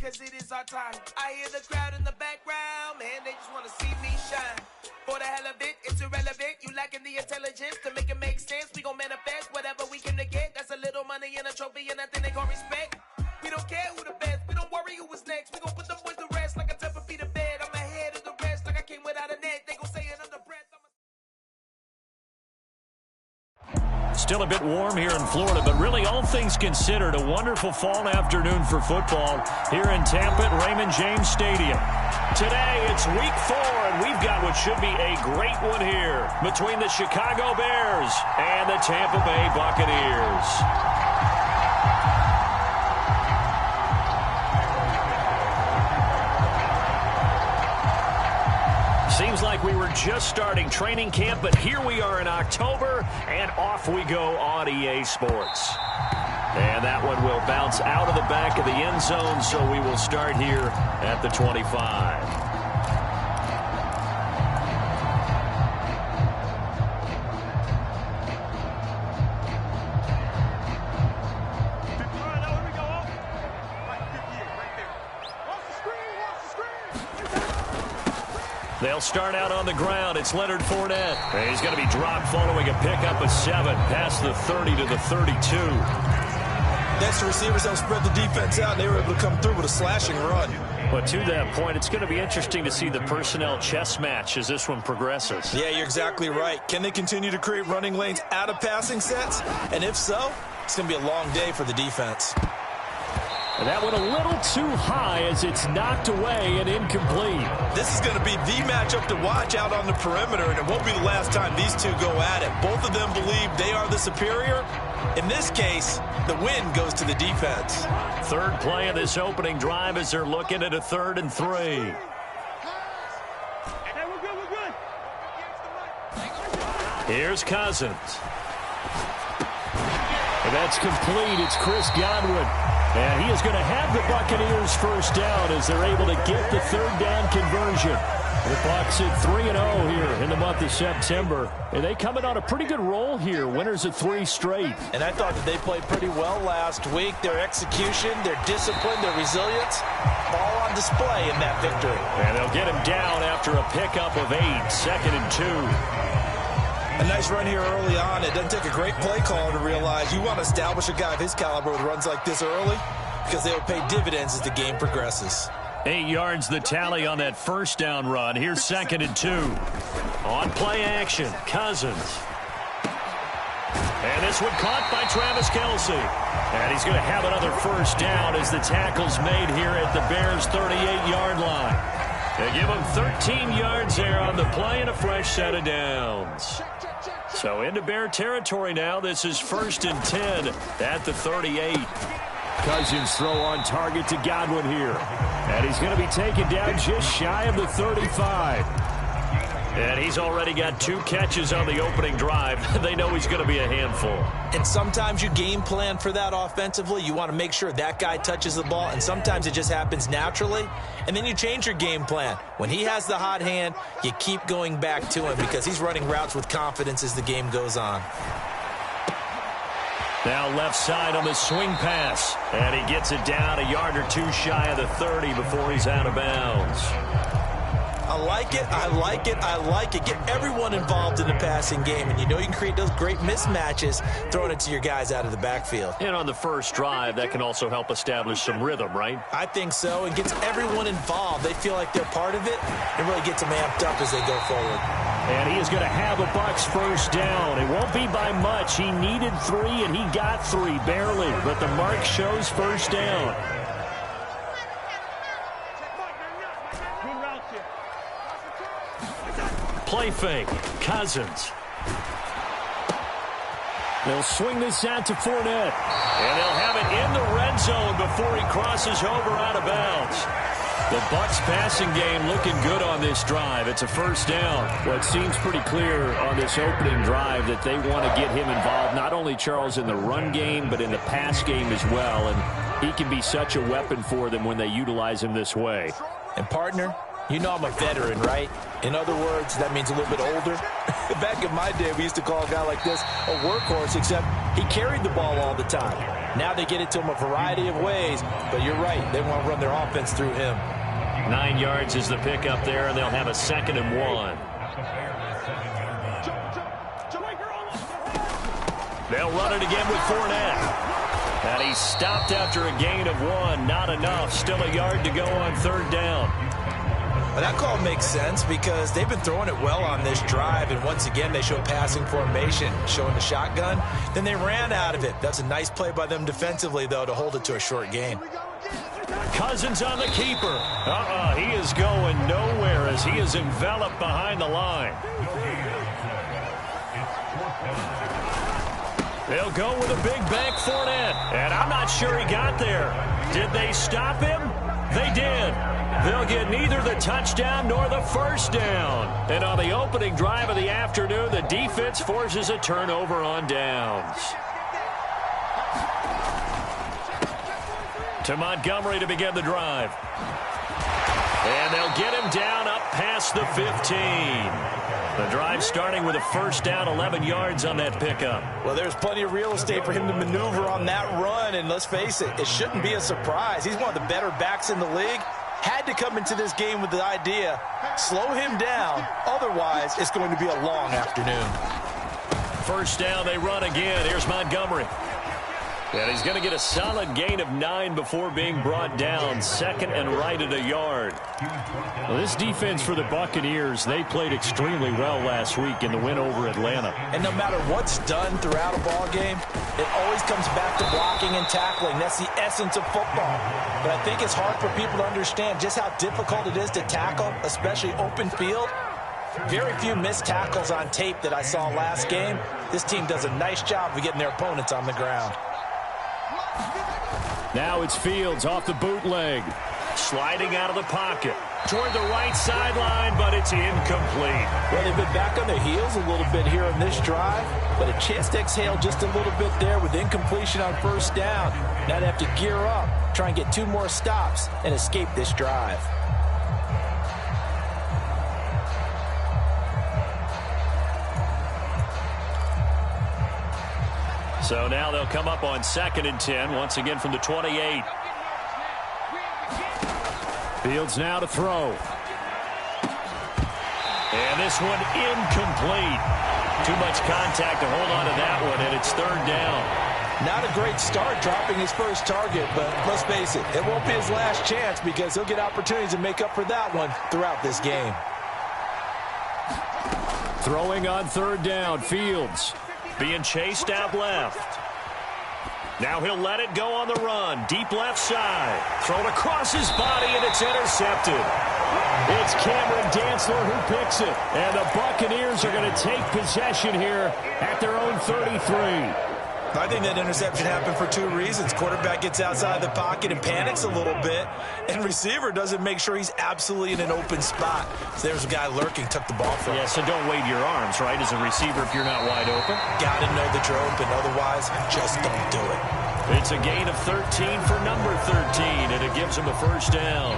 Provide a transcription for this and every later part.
because it is our time. I hear the crowd in the background, man, they just want to see me shine. For the hell of it, it's irrelevant. You lacking the intelligence to make it make sense. We gon' manifest whatever we came to get. That's a little money and a trophy and nothing they gon' respect. We don't care who the best, we don't worry who was next. We gon' put them boys to rest like a temper feet of bed. I'm ahead of the rest like I came without a net. They gon' say it under breath. Still a bit warm here in Florida, but really all things considered, a wonderful fall afternoon for football here in Tampa at Raymond James Stadium. Today, it's week 4, and we've got what should be a great one here between the Chicago Bears and the Tampa Bay Buccaneers. Seems like we were just starting training camp, but here we are in October, and off we go on EA Sports. And that one will bounce out of the back of the end zone, so we will start here at the 25. They'll start out on the ground. It's Leonard Fournette. And he's going to be dropped following a pickup of 7 past the 30 to the 32. Next, the receivers helped spread the defense out, and they were able to come through with a slashing run. But to that point, it's going to be interesting to see the personnel chess match as this one progresses. Yeah, you're exactly right. Can they continue to create running lanes out of passing sets? And if so, it's going to be a long day for the defense. And that one a little too high as it's knocked away and incomplete. This is going to be the matchup to watch out on the perimeter, and it won't be the last time these two go at it. Both of them believe they are the superior. In this case, the win goes to the defense. Third play of this opening drive as they're looking at a 3rd and 3. Okay, we're good. Here's Cousins. And that's complete. It's Chris Godwin. And he is going to have the Buccaneers first down as they're able to get the 3rd down conversion. The Bucs at 3-0 here in the month of September. And they come in on a pretty good roll here. Winners of 3 straight. And I thought that they played pretty well last week. Their execution, their discipline, their resilience, all on display in that victory. And they'll get him down after a pickup of 8, 2nd and 2. A nice run here early on. It doesn't take a great play caller to realize you want to establish a guy of his caliber with runs like this early because they will pay dividends as the game progresses. 8 yards the tally on that first down run. Here's 2nd and 2. On play action, Cousins. And this one caught by Travis Kelce. And he's going to have another first down as the tackle's made here at the Bears' 38-yard line. They give him 13 yards there on the play and a fresh set of downs. So into Bear territory now. This is 1st and 10 at the 38. Cousins throw on target to Godwin here. And he's going to be taken down just shy of the 35. And he's already got 2 catches on the opening drive. They know he's going to be a handful. And sometimes you game plan for that offensively. You want to make sure that guy touches the ball, and sometimes it just happens naturally. And then you change your game plan. When he has the hot hand, you keep going back to him because he's running routes with confidence as the game goes on. Now left side on the swing pass. And he gets it down a yard or 2 shy of the 30 before he's out of bounds. I like it, I like it, I like it. Get everyone involved in the passing game, and you know you can create those great mismatches throwing it to your guys out of the backfield. And on the first drive, that can also help establish some rhythm, right? I think so. It gets everyone involved. They feel like they're part of it and really gets them amped up as they go forward. And he is going to have a Bucs first down. It won't be by much. He needed 3, and he got 3, barely. But the mark shows first down. Play fake. Cousins. They'll swing this out to Fournette. And they'll have it in the red zone before he crosses over out of bounds. The Bucs passing game looking good on this drive. It's a first down. Well, it seems pretty clear on this opening drive that they want to get him involved, not only, Charles, in the run game, but in the pass game as well. And he can be such a weapon for them when they utilize him this way. And, partner, you know I'm a veteran, right? In other words, that means a little bit older. Back in my day, we used to call a guy like this a workhorse, except he carried the ball all the time. Now they get it to him a variety of ways, but you're right. They want to run their offense through him. 9 yards is the pickup there, and they'll have a 2nd and 1. They'll run it again with Fournette. And he's stopped after a gain of 1. Not enough. Still a yard to go on 3rd down. Well, that call makes sense because they've been throwing it well on this drive, and once again they show passing formation, showing the shotgun. Then they ran out of it. That's a nice play by them defensively, though, to hold it to a short gain. Cousins on the keeper. He is going nowhere as he is enveloped behind the line. They'll go with a big bank Fournette, and I'm not sure he got there. Did they stop him? They did. They'll get neither the touchdown nor the 1st down. And on the opening drive of the afternoon, the defense forces a turnover on downs. To Montgomery to begin the drive. And they'll get him down up past the 15. The drive starting with a 1st down, 11 yards on that pickup. Well, there's plenty of real estate for him to maneuver on that run, and let's face it, it shouldn't be a surprise. He's one of the better backs in the league. Had to come into this game with the idea, slow him down, otherwise it's going to be a long afternoon. 1st down, they run again. Here's Montgomery. And he's going to get a solid gain of 9 before being brought down. 2nd and right at a yard. Well, this defense for the Buccaneers, they played extremely well last week in the win over Atlanta. And no matter what's done throughout a ball game, it always comes back to blocking and tackling. That's the essence of football. But I think it's hard for people to understand just how difficult it is to tackle, especially open field. Very few missed tackles on tape that I saw last game. This team does a nice job of getting their opponents on the ground. Now it's Fields off the bootleg. Sliding out of the pocket toward the right sideline, but it's incomplete. Well, they've been back on their heels a little bit here on this drive, but a chance to exhale just a little bit there with incompletion on 1st down. Now they have to gear up, try and get 2 more stops, and escape this drive. So now they'll come up on 2nd and 10, once again from the 28. Fields now to throw. And this one incomplete. Too much contact to hold on to that one, and it's 3rd down. Not a great start dropping his first target, but let's face it, it won't be his last chance because he'll get opportunities to make up for that one throughout this game. Throwing on 3rd down, Fields. Being chased out left. Now he'll let it go on the run. Deep left side. Thrown across his body, and it's intercepted. It's Cameron Dantzler who picks it. And the Buccaneers are going to take possession here at their own 33. I think that interception happened for 2 reasons. Quarterback gets outside the pocket and panics a little bit, and receiver doesn't make sure he's absolutely in an open spot. So there's a guy lurking, took the ball from him. Yeah, so don't wave your arms, right, as a receiver if you're not wide open. Got to know that you're open, otherwise just don't do it. It's a gain of 13 for number 13, and it gives him a 1st down.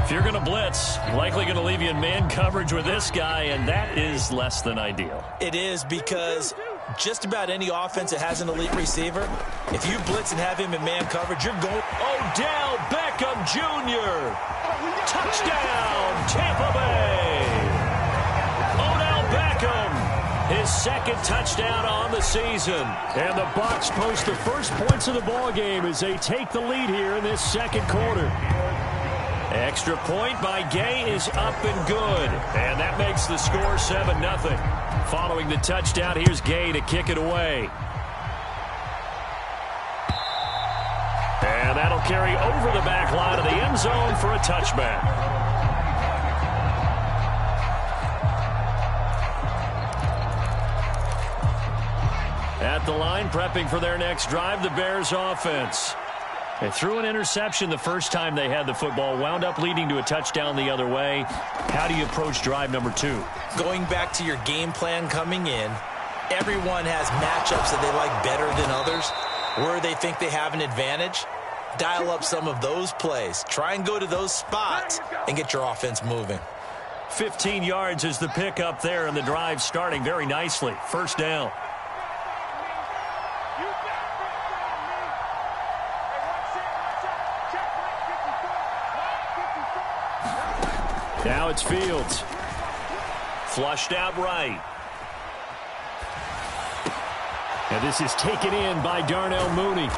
If you're going to blitz, likely going to leave you in man coverage with this guy, and that is less than ideal. It is because just about any offense that has an elite receiver, if you blitz and have him in man coverage, you're going. Odell Beckham Jr. Touchdown, Tampa Bay. Odell Beckham, his 2nd touchdown on the season. And the Bucs post the first points of the ball game as they take the lead here in this 2nd quarter. Extra point by Gay is up and good. And that makes the score 7-0. Following the touchdown, here's Gay to kick it away. And that'll carry over the back line of the end zone for a touchback. At the line, prepping for their next drive, the Bears offense. They threw an interception the first time they had the football, wound up leading to a touchdown the other way. How do you approach drive number 2? Going back to your game plan coming in, everyone has matchups that they like better than others, where they think they have an advantage. Dial up some of those plays. Try and go to those spots and get your offense moving. 15 yards is the pickup there, and the drive starting very nicely. 1st down. Now it's Fields. Flushed out right. And this is taken in by Darnell Mooney.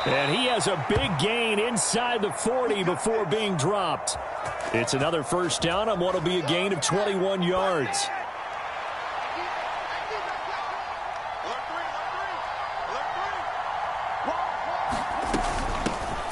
And he has a big gain inside the 40 before being dropped. It's another first down on what will be a gain of 21 yards.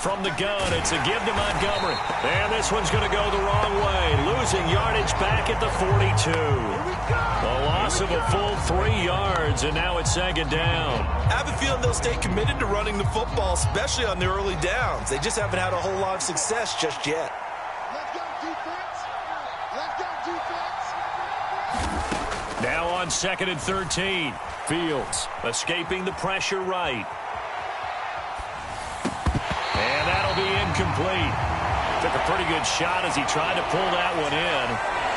From the gun, it's a give to Montgomery. And this one's going to go the wrong way. Losing yardage back at the 42. A loss of a full 3 yards, and now it's second down. I have a feeling they'll stay committed to running the football, especially on the early downs. They just haven't had a whole lot of success just yet. Let's go, defense. Let's go, defense. Now on 2nd and 13. Fields escaping the pressure right. And that'll be incomplete. Took a pretty good shot as he tried to pull that one in.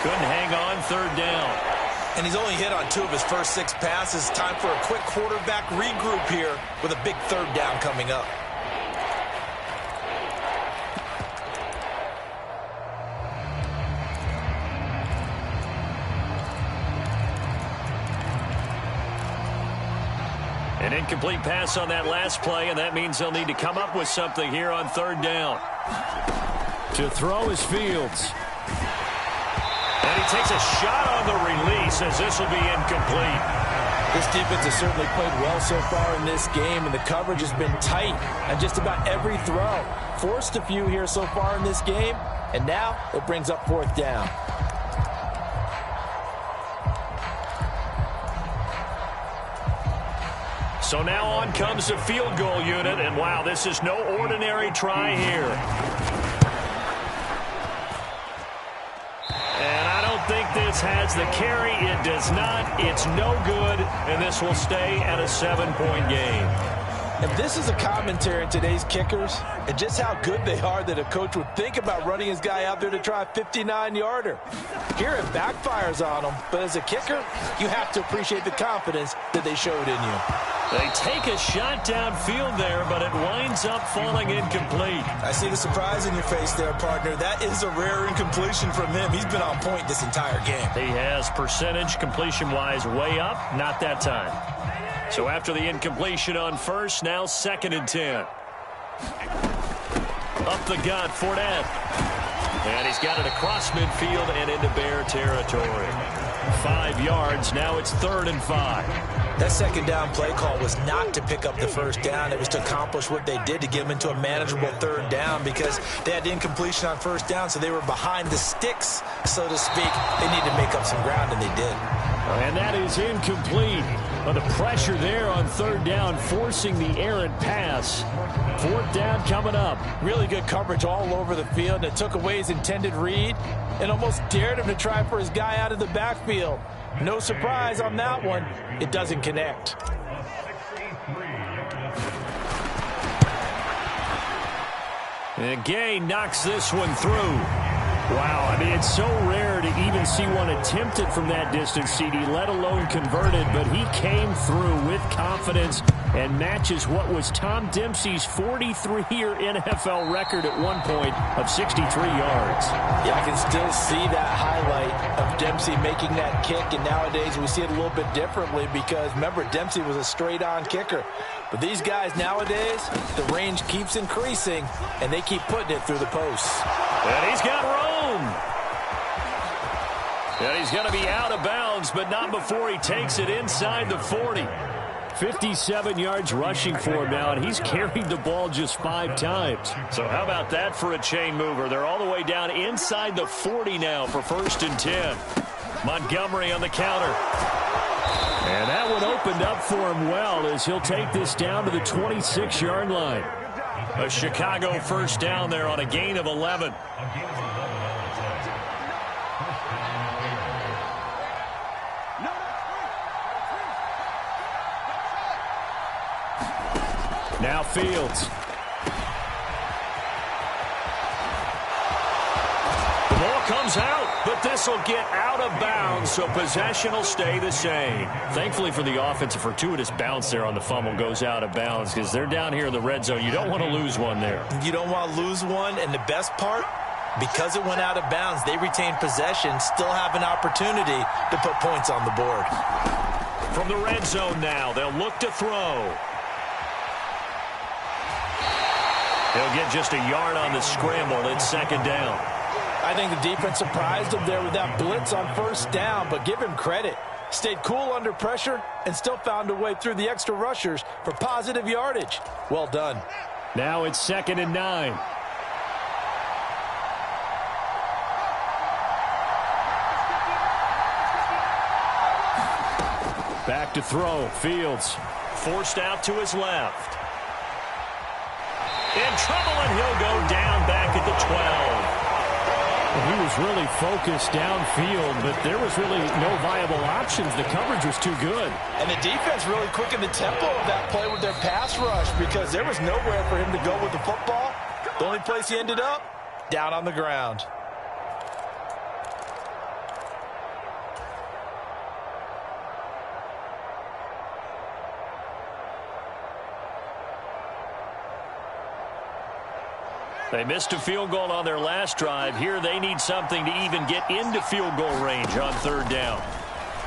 Couldn't hang on 3rd down. And he's only hit on 2 of his first 6 passes. Time for a quick quarterback regroup here with a big 3rd down coming up. An incomplete pass on that last play, and that means they'll need to come up with something here on 3rd down. to throw is Fields. And he takes a shot on the release as this will be incomplete. This defense has certainly played well so far in this game, and the coverage has been tight on just about every throw. Forced a few here so far in this game, and now it brings up 4th down. So now on comes the field goal unit, and wow, this is no ordinary try here. And I don't think this has the carry. It does not. It's no good, and this will stay at a 7-point game. If this is a commentary in today's kickers, and just how good they are that a coach would think about running his guy out there to try a 59-yarder. Here it backfires on him, but as a kicker, you have to appreciate the confidence that they showed in you. They take a shot downfield there, but it winds up falling incomplete. I see the surprise in your face there, partner. That is a rare incompletion from him. He's been on point this entire game. He has percentage completion-wise way up, not that time. So after the incompletion on first, now 2nd and 10. Up the gut, Fournette. And he's got it across midfield and into Bear territory. 5 yards, now it's 3rd and 5. That 2nd down play call was not to pick up the 1st down. It was to accomplish what they did to get them into a manageable 3rd down because they had incompletion on 1st down, so they were behind the sticks, so to speak. They need to make up some ground, and they did. And that is incomplete. But the pressure there on 3rd down, forcing the errant pass. 4th down coming up. Really good coverage all over the field. It took away his intended read and almost dared him to try for his guy out of the backfield. No surprise on that one. It doesn't connect. And Gay knocks this one through. Wow, I mean, it's so rare to even see one attempted from that distance, CD, let alone converted, but he came through with confidence and matches what was Tom Dempsey's 43-year NFL record at one point of 63 yards. Yeah, I can still see that highlight of Dempsey making that kick, and nowadays we see it a little bit differently because, remember, Dempsey was a straight-on kicker. But these guys nowadays, the range keeps increasing, and they keep putting it through the posts. And he's got room. And he's going to be out of bounds, but not before he takes it inside the 40. 57 yards rushing for him now, and he's carried the ball just 5 times. So how about that for a chain mover? They're all the way down inside the 40 now for 1st and 10. Montgomery on the counter. And that one opened up for him well as he'll take this down to the 26-yard line. A Chicago 1st down there on a gain of 11. Now Fields. The ball comes out, but this will get out of bounds, so possession will stay the same. Thankfully for the offense, a fortuitous bounce there on the fumble goes out of bounds because they're down here in the red zone. You don't want to lose one there. You don't want to lose one, and the best part, Because it went out of bounds, they retained possession, still have an opportunity to put points on the board. From the red zone now, they'll look to throw. He'll get just a yard on the scramble. It's second down. I think the defense surprised him there with that blitz on first down, but give him credit. Stayed cool under pressure and still found a way through the extra rushers for positive yardage. Well done. Now it's 2nd and 9. Back to throw. Fields. Forced out to his left. In trouble, and he'll go down back at the 12. He was really focused downfield, but there was really no viable options. The coverage was too good. And the defense really quickened the tempo of that play with their pass rush because there was nowhere for him to go with the football. The only place he ended up, down on the ground. They missed a field goal on their last drive. Here they need something to even get into field goal range on 3rd down.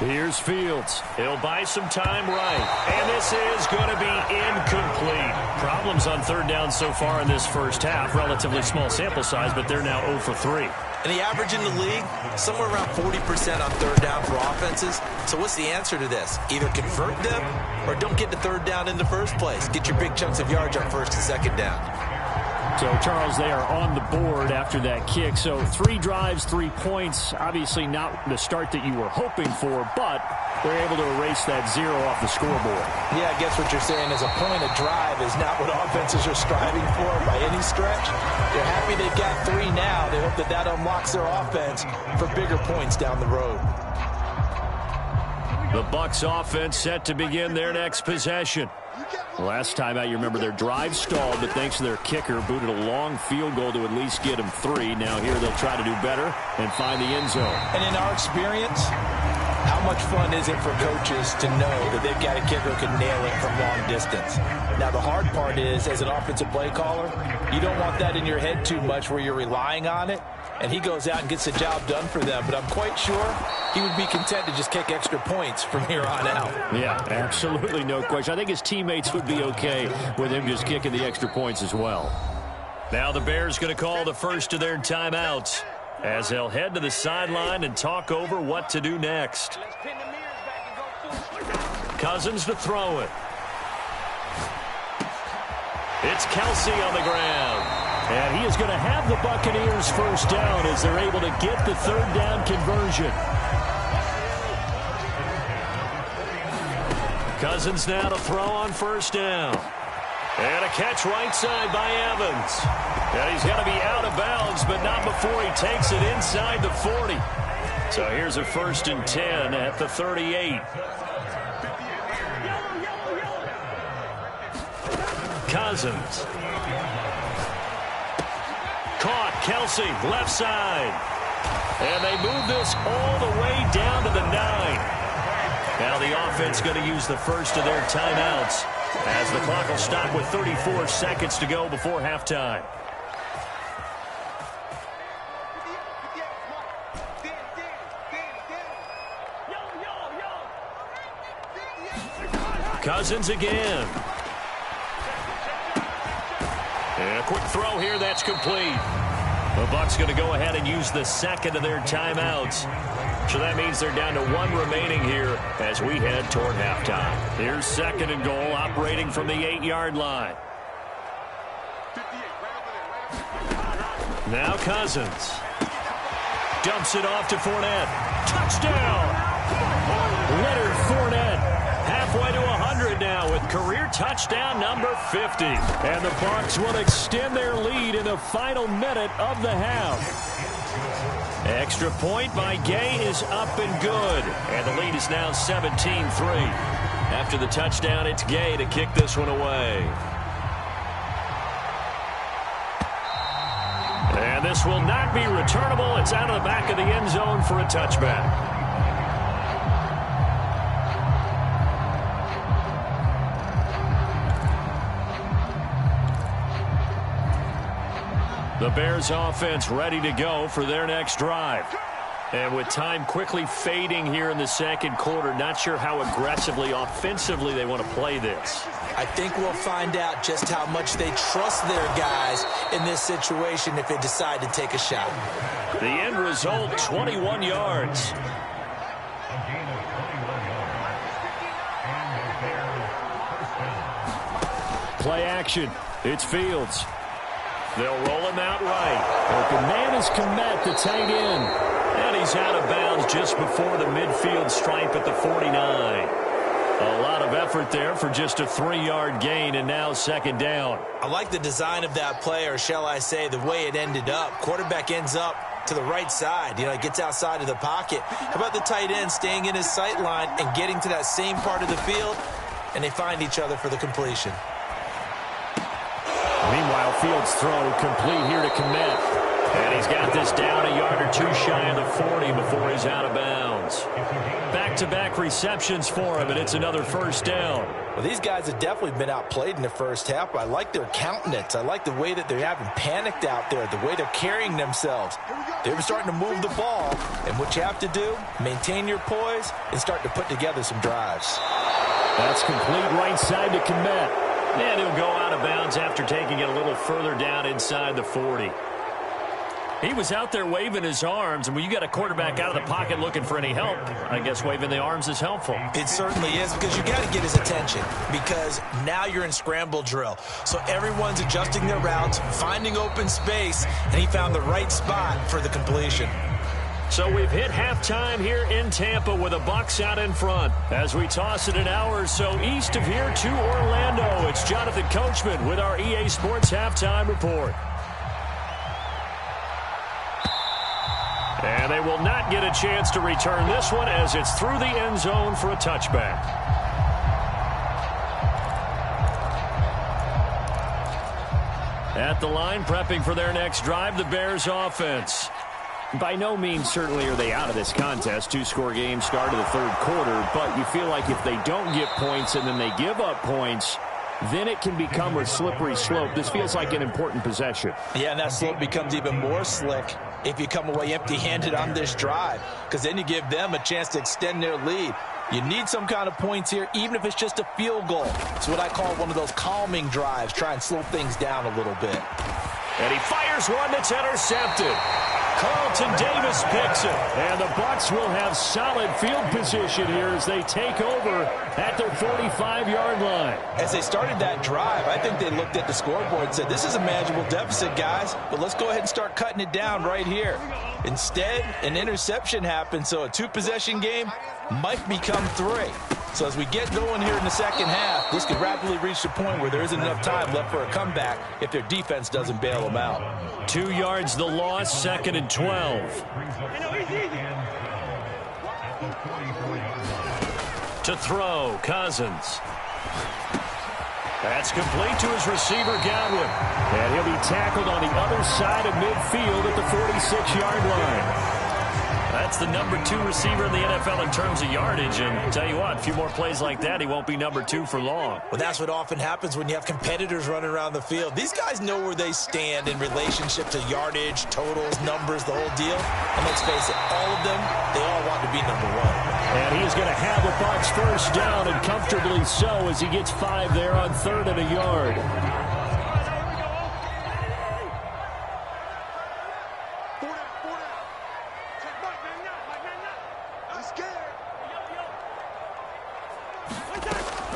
Here's Fields. He'll buy some time right. And this is going to be incomplete. Problems on 3rd down so far in this first half. Relatively small sample size, but they're now 0 for 3. And the average in the league, somewhere around 40% on 3rd down for offenses. So what's the answer to this? Either convert them or don't get to 3rd down in the first place. Get your big chunks of yards on 1st and 2nd down. So, Charles, they are on the board after that kick. So 3 drives, 3 points. Obviously not the start that you were hoping for, but they're able to erase that 0 off the scoreboard. Yeah, I guess what you're saying is a point of drive is not what offenses are striving for by any stretch. They're happy they've got 3 now. They hope that that unlocks their offense for bigger points down the road. The Bucs offense set to begin their next possession. Last time out, you remember their drive stalled, but thanks to their kicker, booted a long field goal to at least get them 3. Now here they'll try to do better and find the end zone. And in our experience, how much fun is it for coaches to know that they've got a kicker who can nail it from long distance? Now the hard part is, as an offensive play caller, you don't want that in your head too much where you're relying on it. And he goes out and gets the job done for them. But I'm quite sure he would be content to just kick extra points from here on out. Yeah, absolutely no question. I think his teammates would be okay with him just kicking the extra points as well. Now the Bears going to call the first of their timeouts as they'll head to the sideline and talk over what to do next. Cousins to throw it. It's Kelsey on the ground. And he is going to have the Buccaneers first down as they're able to get the 3rd down conversion. Cousins now to throw on first down. And a catch right side by Evans. And he's got to be out of bounds, but not before he takes it inside the 40. So here's a 1st and 10 at the 38. Cousins. Caught. Kelsey, left side. And they move this all the way down to the 9. Now the offense going to use the first of their timeouts as the clock will stop with 34 seconds to go before halftime. Cousins again. And a quick throw here that's complete. The Bucs going to go ahead and use the second of their timeouts. So that means they're down to 1 remaining here as we head toward halftime. Here's 2nd and goal, operating from the 8-yard line. Now Cousins. Dumps it off to Fournette. Touchdown! Leonard Fournette. Halfway to 100 now with career touchdown number 50. And the Bucs will extend their lead in the final minute of the half. Extra point by Gay is up and good. And the lead is now 17-3. After the touchdown, it's Gay to kick this one away. And this will not be returnable. It's out of the back of the end zone for a touchback. The Bears offense ready to go for their next drive. And with time quickly fading here in the second quarter, not sure how aggressively, offensively they want to play this. I think we'll find out just how much they trust their guys in this situation if they decide to take a shot. The end result, 21 yards. Play action. It's Fields. They'll roll him out right. Open man is Kmet, the tight end. And he's out of bounds just before the midfield stripe at the 49. A lot of effort there for just a 3-yard gain, and now second down. I like the design of that play, or shall I say the way it ended up. Quarterback ends up to the right side. He gets outside of the pocket. How about the tight end staying in his sight line and getting to that same part of the field, and they find each other for the completion. Meanwhile, Fields' throw complete here to Kmet. And he's got this down a yard or two shy of the 40 before he's out of bounds. Back-to-back receptions for him, and it's another first down. Well, these guys have definitely been outplayed in the first half. I like their countenance. I like the way that they're having panicked out there, the way they're carrying themselves. They're starting to move the ball, and what you have to do, maintain your poise and start to put together some drives. That's complete right side to Kmet. And he'll go out of bounds after taking it a little further down inside the 40. He was out there waving his arms, and when you got a quarterback out of the pocket looking for any help, I guess waving the arms is helpful. It certainly is, because you got to get his attention, because now you're in scramble drill. So everyone's adjusting their routes, finding open space, and he found the right spot for the completion. So we've hit halftime here in Tampa with the Bucs out in front. As we toss it an hour or so east of here to Orlando, it's Jonathan Coachman with our EA Sports Halftime Report. And they will not get a chance to return this one as it's through the end zone for a touchback. At the line, prepping for their next drive, the Bears offense. By no means certainly are they out of this contest. 2-score game start of the third quarter, but you feel like if they don't get points and then they give up points, then it can become a slippery slope. This feels like an important possession. Yeah, and that slope becomes even more slick if you come away empty-handed on this drive, because then you give them a chance to extend their lead. You need some kind of points here, even if it's just a field goal. It's what I call one of those calming drives. Try and slow things down a little bit. And he fires one that's intercepted. Carlton Davis picks it. And the Bucs will have solid field position here as they take over at their 45-yard line. As they started that drive, I think they looked at the scoreboard and said, this is a manageable deficit, guys, but let's go ahead and start cutting it down right here. Instead, an interception happened, so a 2-possession game might become 3. So as we get going here in the second half, this could rapidly reach the point where there isn't enough time left for a comeback if their defense doesn't bail them out. 2 yards the loss, 2nd and 12. To throw, Cousins. That's complete to his receiver, Godwin. And he'll be tackled on the other side of midfield at the 46-yard line. That's the number 2 receiver in the NFL in terms of yardage. And I'll tell you what, a few more plays like that, he won't be number 2 for long. Well, that's what often happens when you have competitors running around the field. These guys know where they stand in relationship to yardage, totals, numbers, the whole deal. And let's face it, all of them, they all want to be number 1. And he's going to have the Bucs first down, and comfortably so, as he gets 5 there on 3rd and a yard.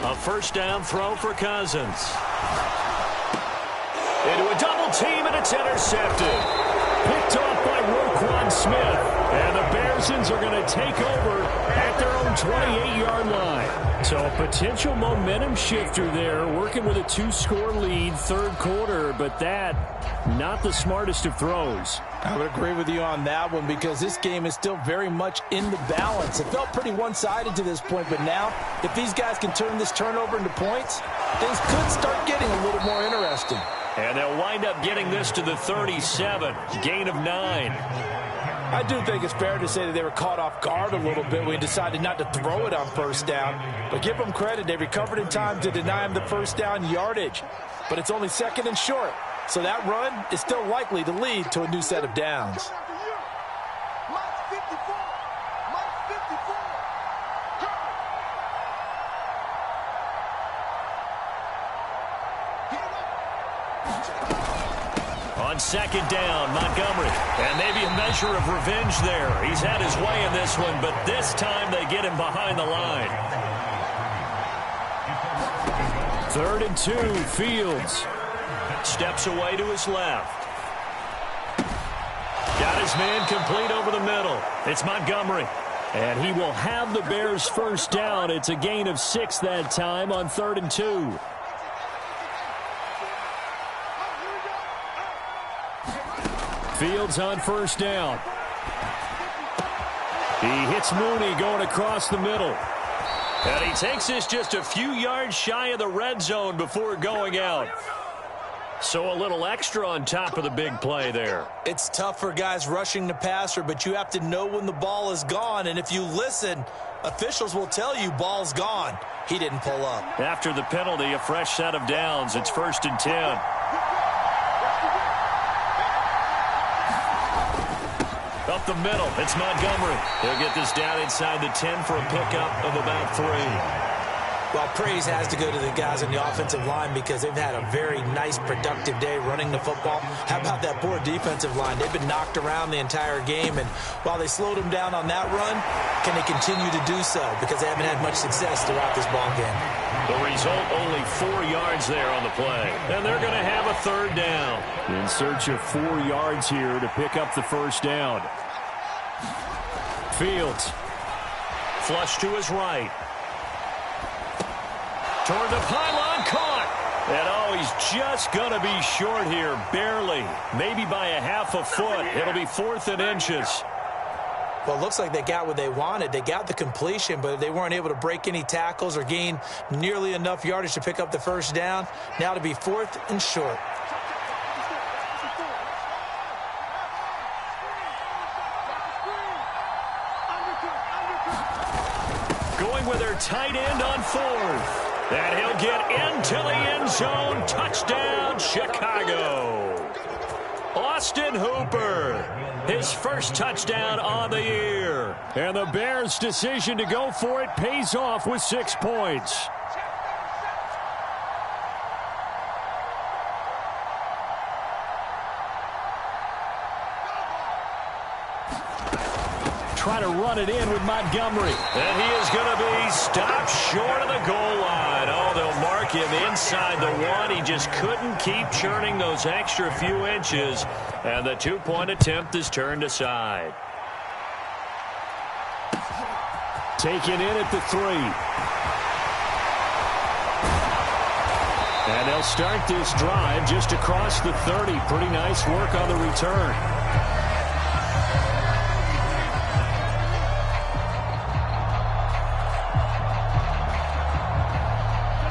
A first down throw for Cousins. Into a double team, and it's intercepted. Picked off by Roquan Smith. And the Bearsons are going to take over at their own 28-yard line. So a potential momentum shifter there, working with a 2-score lead, third quarter, but that, not the smartest of throws. I would agree with you on that one, because this game is still very much in the balance. It felt pretty one-sided to this point, but now, if these guys can turn this turnover into points, things could start getting a little more interesting. And they'll wind up getting this to the 37, gain of 9. I do think it's fair to say that they were caught off guard a little bit when we decided not to throw it on first down. But give them credit, they recovered in time to deny him the first down yardage. But it's only 2nd and short. So that run is still likely to lead to a new set of downs. On second down, Montgomery. And maybe a measure of revenge there. He's had his way in this one, but this time they get him behind the line. 3rd and 2, Fields. Steps away to his left. Got his man complete over the middle. It's Montgomery. And he will have the Bears first down. It's a gain of 6 that time on 3rd and 2. Fields on first down. He hits Mooney going across the middle. And he takes this just a few yards shy of the red zone before going out. So a little extra on top of the big play there. It's tough for guys rushing the passer, but you have to know when the ball is gone. And if you listen, officials will tell you ball's gone. He didn't pull up. After the penalty, a fresh set of downs. It's 1st and 10. Up the middle, it's Montgomery. He'll get this down inside the 10 for a pickup of about 3. Well, praise has to go to the guys on the offensive line because they've had a very nice, productive day running the football. How about that poor defensive line? They've been knocked around the entire game, and while they slowed them down on that run, can they continue to do so? Because they haven't had much success throughout this ball game. The result, only 4 yards there on the play. And they're going to have a 3rd down. In search of 4 yards here to pick up the first down. Fields. Flush to his right. Toward the pylon, caught. And oh, he's just going to be short here, barely. Maybe by a half a foot. It'll be 4th and inches. Well, it looks like they got what they wanted. They got the completion, but they weren't able to break any tackles or gain nearly enough yardage to pick up the first down. Now to be 4th and short. Going with their tight end on 4th. And he'll get into the end zone. Touchdown, Chicago. Austin Hooper, his first touchdown on the year. And the Bears' decision to go for it pays off with 6 points. Try to run it in with Montgomery. And he is going to be stopped short of the goal line. Oh, they'll mark him inside the 1. He just couldn't keep churning those extra few inches. And the 2-point attempt is turned aside. Taken in at the 3. And they'll start this drive just across the 30. Pretty nice work on the return.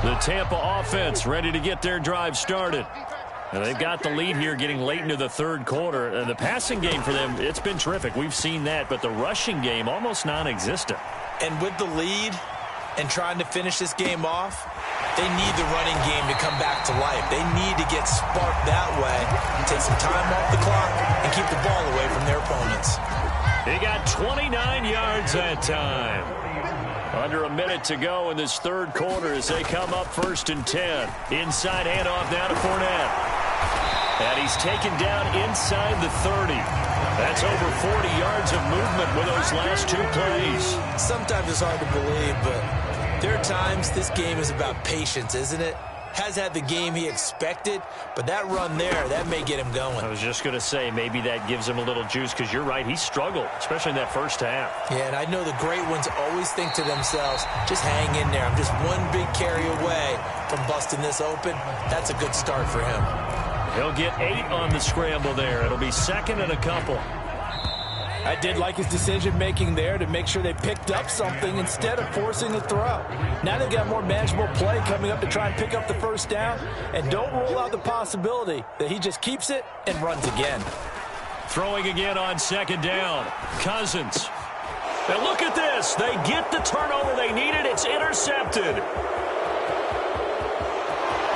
The Tampa offense ready to get their drive started. And they've got the lead here getting late into the 3rd quarter. And the passing game for them, it's been terrific. We've seen that. But the rushing game, almost non-existent. And with the lead and trying to finish this game off, they need the running game to come back to life. They need to get sparked that way, take some time off the clock, and keep the ball away from their opponents. He got 29 yards that time. Under a minute to go in this 3rd quarter as they come up 1st and 10. Inside handoff now to Fournette. And he's taken down inside the 30. That's over 40 yards of movement with those last 2 plays. Sometimes it's hard to believe, but there are times this game is about patience, isn't it? Has had the game he expected, but that run there, that may get him going. I was just going to say, maybe that gives him a little juice, because you're right, he struggled, especially in that first half. Yeah, and I know the great ones always think to themselves, just hang in there. I'm just one big carry away from busting this open. That's a good start for him. He'll get 8 on the scramble there. It'll be 2nd and a couple. I did like his decision-making there to make sure they picked up something instead of forcing the throw. Now they've got more manageable play coming up to try and pick up the first down, and don't rule out the possibility that he just keeps it and runs again. Throwing again on 2nd down. Cousins. And look at this. They get the turnover they needed. It's intercepted.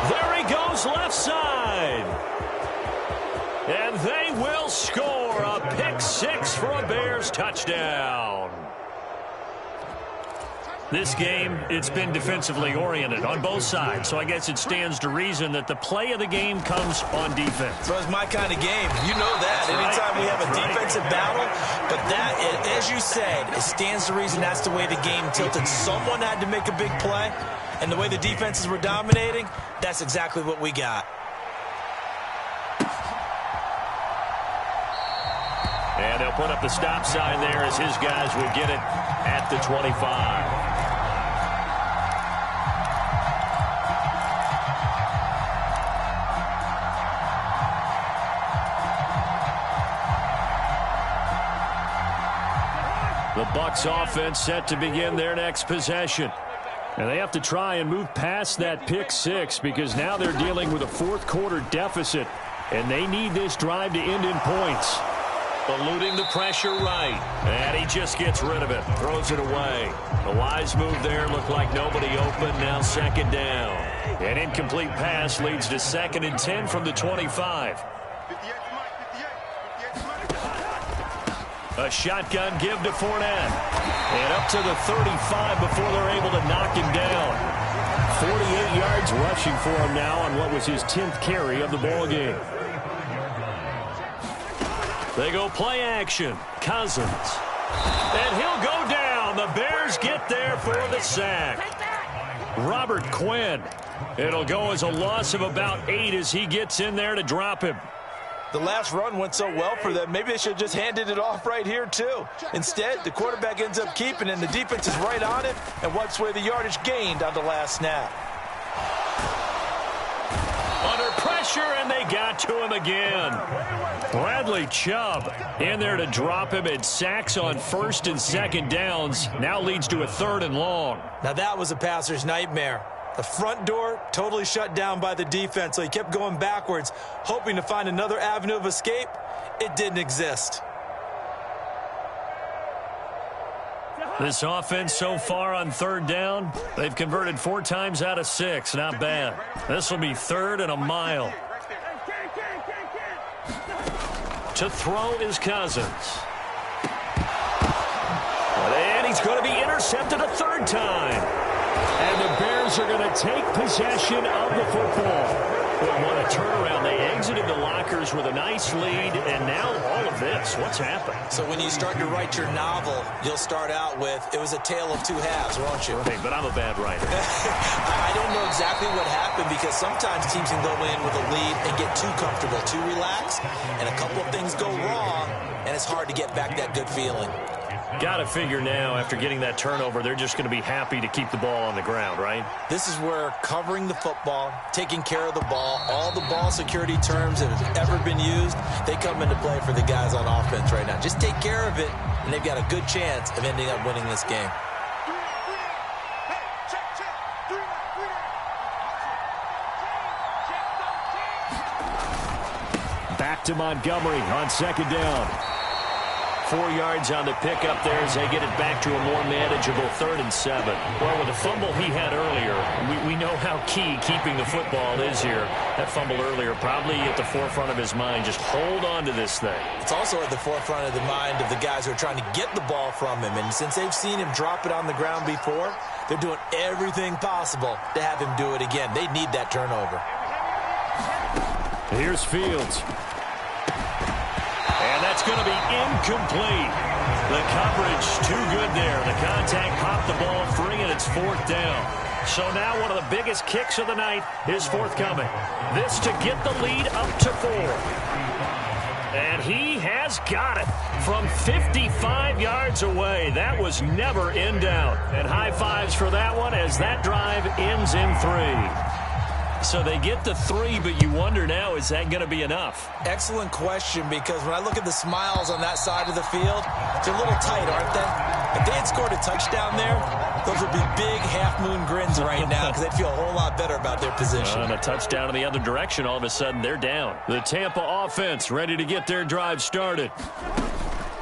There he goes left side. And they will score a pick six for a Bears touchdown. This game, it's been defensively oriented on both sides, so I guess it stands to reason that the play of the game comes on defense. So it's my kind of game. You know that. Anytime we have a defensive battle, but that, as you said, it stands to reason that's the way the game tilted. Someone had to make a big play, and the way the defenses were dominating, that's exactly what we got. And they'll put up the stop sign there as his guys will get it at the 25. The Bucs offense set to begin their next possession. And they have to try and move past that pick six because now they're dealing with a fourth quarter deficit. And they need this drive to end in points. Eluding the pressure right. And he just gets rid of it. Throws it away. A wise move there. Looked like nobody open. Now second down. An incomplete pass leads to 2nd and 10 from the 25. A shotgun give to Fournette. And up to the 35 before they're able to knock him down. 48 yards rushing for him now on what was his 10th carry of the ball game. They go play action. Cousins. And he'll go down. The Bears get there for the sack. Robert Quinn. It'll go as a loss of about 8 as he gets in there to drop him. The last run went so well for them. Maybe they should have just handed it off right here, too. Instead, the quarterback ends up keeping it, and the defense is right on it and wipes away the yardage gained on the last snap. Under pressure, and they got to him again. Bradley Chubb in there to drop him. It sacks on 1st and 2nd downs. Now leads to a 3rd and long. Now that was a passer's nightmare. The front door totally shut down by the defense, so he kept going backwards, hoping to find another avenue of escape. It didn't exist. This offense so far on 3rd down, they've converted 4 times out of 6. Not bad. This will be 3rd and a mile. To throw is Cousins. And he's going to be intercepted a 3rd time. And the Bears are going to take possession of the football. Well, what a turnaround. They exited the lockers with a nice lead, and now all of this. What's happened? So when you start to write your novel, you'll start out with, it was a tale of 2 halves, won't you? Right, but I'm a bad writer. I don't know exactly what happened because sometimes teams can go in with a lead and get too comfortable, too relaxed, and a couple of things go wrong, and it's hard to get back that good feeling. Got to figure now, after getting that turnover, they're just going to be happy to keep the ball on the ground, right? This is where covering the football, taking care of the ball, all the ball security terms that have ever been used, they come into play for the guys on offense right now. Just take care of it, and they've got a good chance of ending up winning this game. Back to Montgomery on 2nd down. 4 yards on the pickup there as they get it back to a more manageable 3rd and 7. Well, with the fumble he had earlier, we know how key keeping the football is here. That fumble earlier probably at the forefront of his mind. Just hold on to this thing. It's also at the forefront of the mind of the guys who are trying to get the ball from him. And since they've seen him drop it on the ground before, they're doing everything possible to have him do it again. They need that turnover. Here's Fields. And that's going to be incomplete. The coverage too good there. The contact popped the ball free, and it's 4th down. So now one of the biggest kicks of the night is forthcoming. This to get the lead up to 4. And he has got it from 55 yards away. That was never in doubt. And high fives for that one as that drive ends in 3. So they get the 3, but you wonder now, is that going to be enough? Excellent question, because when I look at the smiles on that side of the field, they're a little tight, aren't they? If they had scored a touchdown there, those would be big half-moon grins right now because they'd feel a whole lot better about their position. And a touchdown in the other direction, all of a sudden they're down. The Tampa offense ready to get their drive started.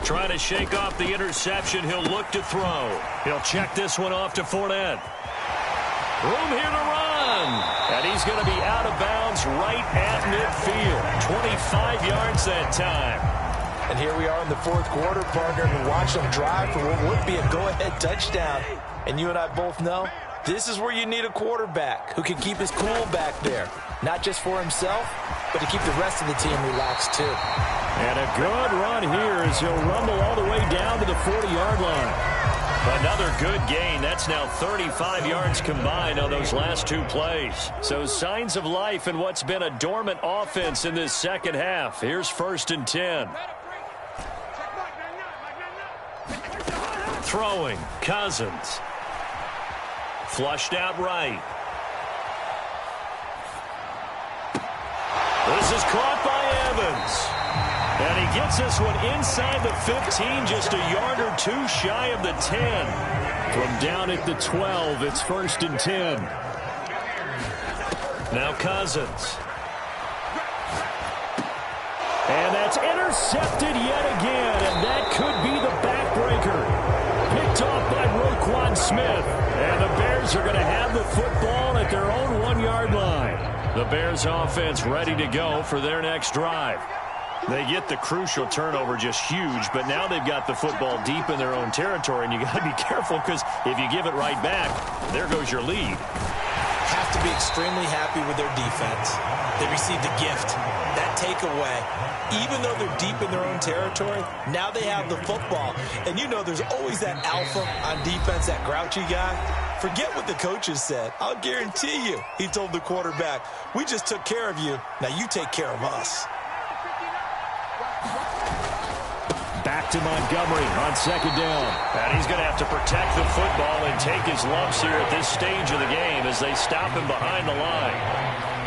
Trying to shake off the interception. He'll look to throw. He'll check this one off to Fournette. Room here to run. And he's going to be out of bounds right at midfield. 25 yards that time. And here we are in the fourth quarter, partner, and watch them drive for what would be a go-ahead touchdown. And you and I both know this is where you need a quarterback who can keep his cool back there. Not just for himself, but to keep the rest of the team relaxed too. And a good run here as he'll rumble all the way down to the 40-yard line. Another good gain. That's now 35 yards combined on those last two plays. So signs of life in what's been a dormant offense in this second half. Here's 1st and 10. Throwing, Cousins. Flushed out right. This is caught by Evans. And he gets this one inside the 15, just a yard or two shy of the 10. From down at the 12, it's 1st and 10. Now Cousins. And that's intercepted yet again, and that could be the backbreaker. Picked off by Roquan Smith. And the Bears are going to have the football at their own 1-yard line. The Bears offense ready to go for their next drive. They get the crucial turnover, just huge, but now they've got the football deep in their own territory, and you got to be careful because if you give it right back, there goes your lead. Have to be extremely happy with their defense. They received a gift. That takeaway, even though they're deep in their own territory, now they have the football. And you know there's always that alpha on defense, that grouchy guy. Forget what the coaches said. I'll guarantee you, he told the quarterback, we just took care of you. Now you take care of us. Back to Montgomery on 2nd down. And he's going to have to protect the football and take his lumps here at this stage of the game as they stop him behind the line.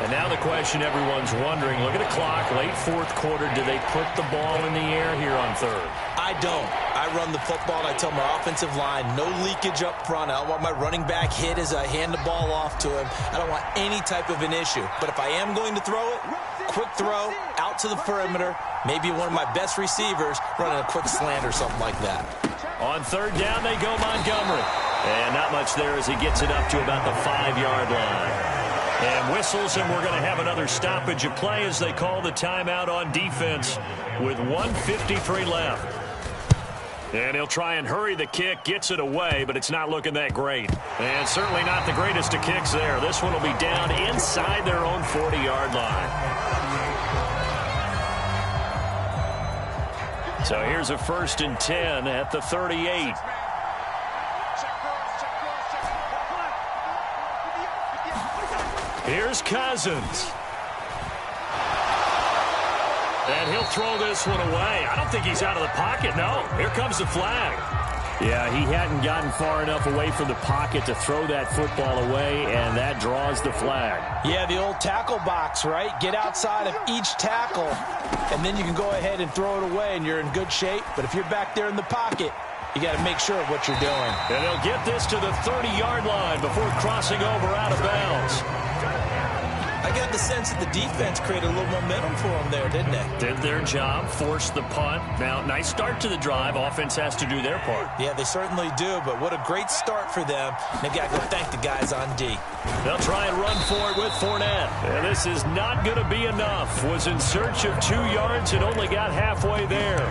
And now the question everyone's wondering, look at the clock, late fourth quarter, do they put the ball in the air here on 3rd? I don't. I run the football, and I tell my offensive line, no leakage up front. I don't want my running back hit as I hand the ball off to him. I don't want any type of an issue. But if I am going to throw it, quick throw, out to the perimeter, maybe one of my best receivers running a quick slant or something like that. On 3rd down, they go Montgomery. And not much there as he gets it up to about the 5-yard line. And whistles, and we're going to have another stoppage of play as they call the timeout on defense with 1:53 left. And he'll try and hurry the kick, gets it away, but it's not looking that great. And certainly not the greatest of kicks there. This one will be down inside their own 40-yard line. So here's a 1st and 10 at the 38. Here's Cousins. And he'll throw this one away. I don't think he's out of the pocket. No, here comes the flag. Yeah, he hadn't gotten far enough away from the pocket to throw that football away, and that draws the flag. Yeah, the old tackle box, right? Get outside of each tackle, and then you can go ahead and throw it away, and you're in good shape. But if you're back there in the pocket, you got to make sure of what you're doing. And they'll get this to the 30-yard line before crossing over out of bounds. I got the sense that the defense created a little momentum for them there, didn't they? Did their job, forced the punt. Now, nice start to the drive. Offense has to do their part. Yeah, they certainly do, but what a great start for them. They've got to go thank the guys on D. They'll try and run for it with Fournette. And this is not going to be enough. Was in search of 2 yards and only got halfway there.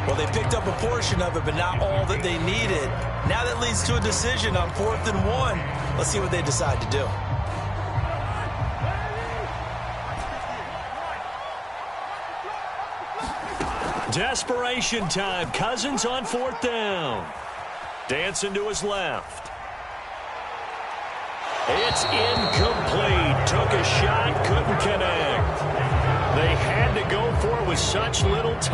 Well, they picked up a portion of it, but not all that they needed. Now that leads to a decision on 4th and 1. Let's see what they decide to do. Desperation time. Cousins on 4th down. Dancing to his left. It's incomplete. Took a shot, couldn't connect. They had to go for it with such little time.